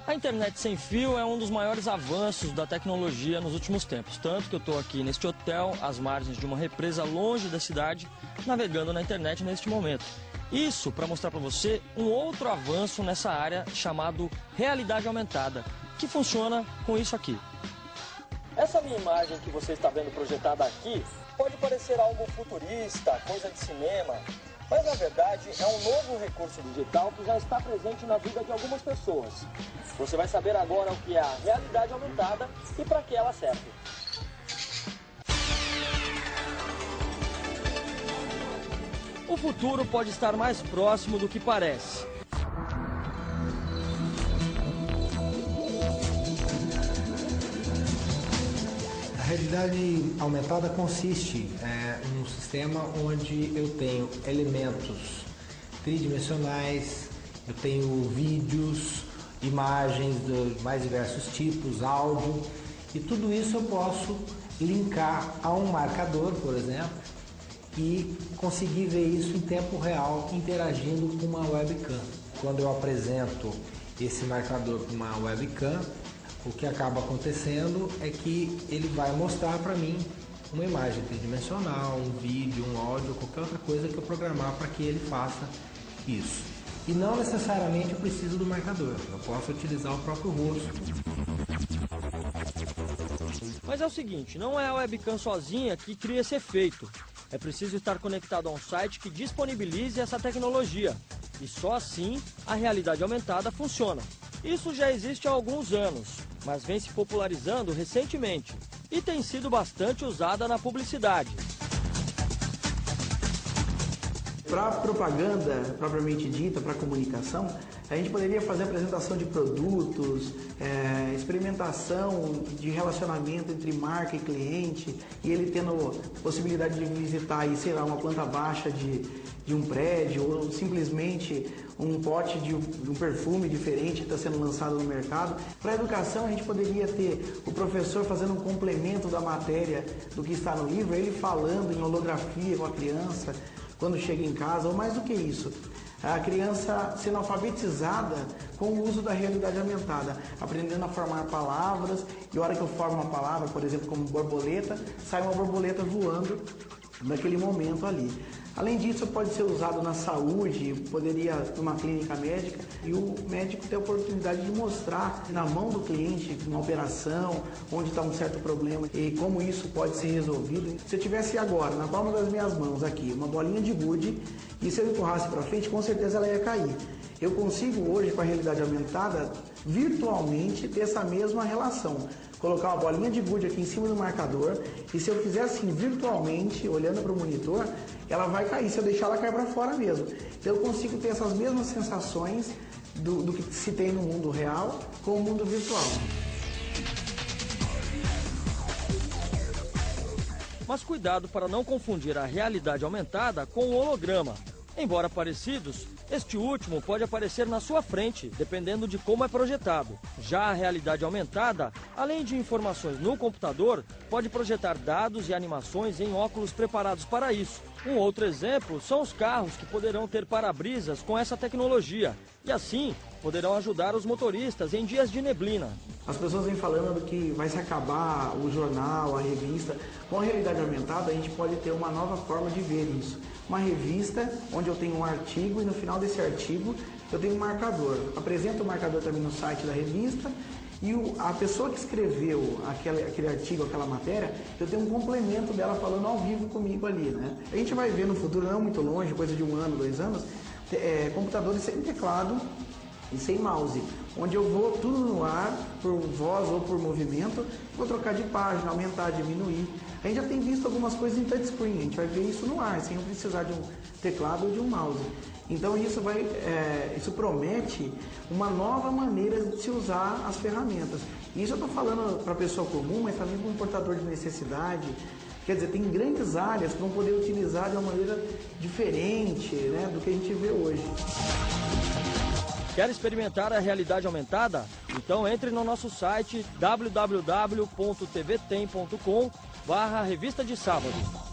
A internet sem fio é um dos maiores avanços da tecnologia nos últimos tempos. Tanto que eu estou aqui neste hotel, às margens de uma represa longe da cidade, navegando na internet neste momento. Isso para mostrar para você um outro avanço nessa área chamado realidade aumentada, que funciona com isso aqui. Essa minha imagem que você está vendo projetada aqui pode parecer algo futurista, coisa de cinema, mas na verdade é um novo recurso digital que já está presente na vida de algumas pessoas. Você vai saber agora o que é a realidade aumentada e para que ela serve. O futuro pode estar mais próximo do que parece. A realidade aumentada consiste em um sistema onde eu tenho elementos tridimensionais, eu tenho vídeos, imagens de mais diversos tipos, áudio, e tudo isso eu posso linkar a um marcador, por exemplo, e conseguir ver isso em tempo real, interagindo com uma webcam. Quando eu apresento esse marcador para uma webcam, o que acaba acontecendo é que ele vai mostrar para mim uma imagem tridimensional, um vídeo, um áudio, qualquer outra coisa que eu programar para que ele faça isso. E não necessariamente eu preciso do marcador, eu posso utilizar o próprio rosto. Mas é o seguinte, não é a webcam sozinha que cria esse efeito. É preciso estar conectado a um site que disponibilize essa tecnologia. E só assim a realidade aumentada funciona. Isso já existe há alguns anos, mas vem se popularizando recentemente e tem sido bastante usada na publicidade. Para propaganda propriamente dita, para comunicação, a gente poderia fazer apresentação de produtos, experimentação de relacionamento entre marca e cliente, e ele tendo possibilidade de visitar aí, sei lá, uma planta baixa de um prédio, ou simplesmente um pote de um perfume diferente que está sendo lançado no mercado. Para a educação, a gente poderia ter o professor fazendo um complemento da matéria do que está no livro, ele falando em holografia com a criança quando chega em casa, ou mais do que isso, a criança sendo alfabetizada com o uso da realidade aumentada, aprendendo a formar palavras, e a hora que eu formo uma palavra, por exemplo, como borboleta, sai uma borboleta voando naquele momento ali. Além disso, pode ser usado na saúde, poderia numa clínica médica, e o médico ter a oportunidade de mostrar na mão do cliente uma operação, onde está um certo problema e como isso pode ser resolvido. Se eu tivesse agora, na palma das minhas mãos aqui, uma bolinha de gude, e se eu empurrasse para frente, com certeza ela ia cair. Eu consigo hoje, com a realidade aumentada, virtualmente ter essa mesma relação. Colocar uma bolinha de gude aqui em cima do marcador, e se eu fizer assim virtualmente, olhando para o monitor, ela vai cair, se eu deixar ela cair para fora mesmo. Então eu consigo ter essas mesmas sensações do que se tem no mundo real com o mundo virtual. Mas cuidado para não confundir a realidade aumentada com o holograma. Embora parecidos, este último pode aparecer na sua frente, dependendo de como é projetado. Já a realidade aumentada, além de informações no computador, pode projetar dados e animações em óculos preparados para isso. Um outro exemplo são os carros que poderão ter para-brisas com essa tecnologia e assim poderão ajudar os motoristas em dias de neblina. As pessoas vêm falando que vai se acabar o jornal, a revista. Com a realidade aumentada, a gente pode ter uma nova forma de ver isso. Uma revista onde eu tenho um artigo e no final desse artigo eu tenho um marcador. Apresento o marcador também no site da revista e a pessoa que escreveu aquele artigo, aquela matéria, eu tenho um complemento dela falando ao vivo comigo ali, né? A gente vai ver no futuro, não muito longe, coisa de 1 ano, 2 anos, computadores sem teclado e sem mouse, onde eu vou tudo no ar, por voz ou por movimento, vou trocar de página, aumentar, diminuir. A gente já tem visto algumas coisas em touchscreen, a gente vai ver isso no ar, sem eu precisar de um teclado ou de um mouse. Então isso promete uma nova maneira de se usar as ferramentas. Isso eu estou falando para a pessoa comum, mas também para um portador de necessidade. Quer dizer, tem grandes áreas que vão poder utilizar de uma maneira diferente, né, do que a gente vê hoje. Quer experimentar a realidade aumentada? Então entre no nosso site www.tvtem.com/revista de sábado.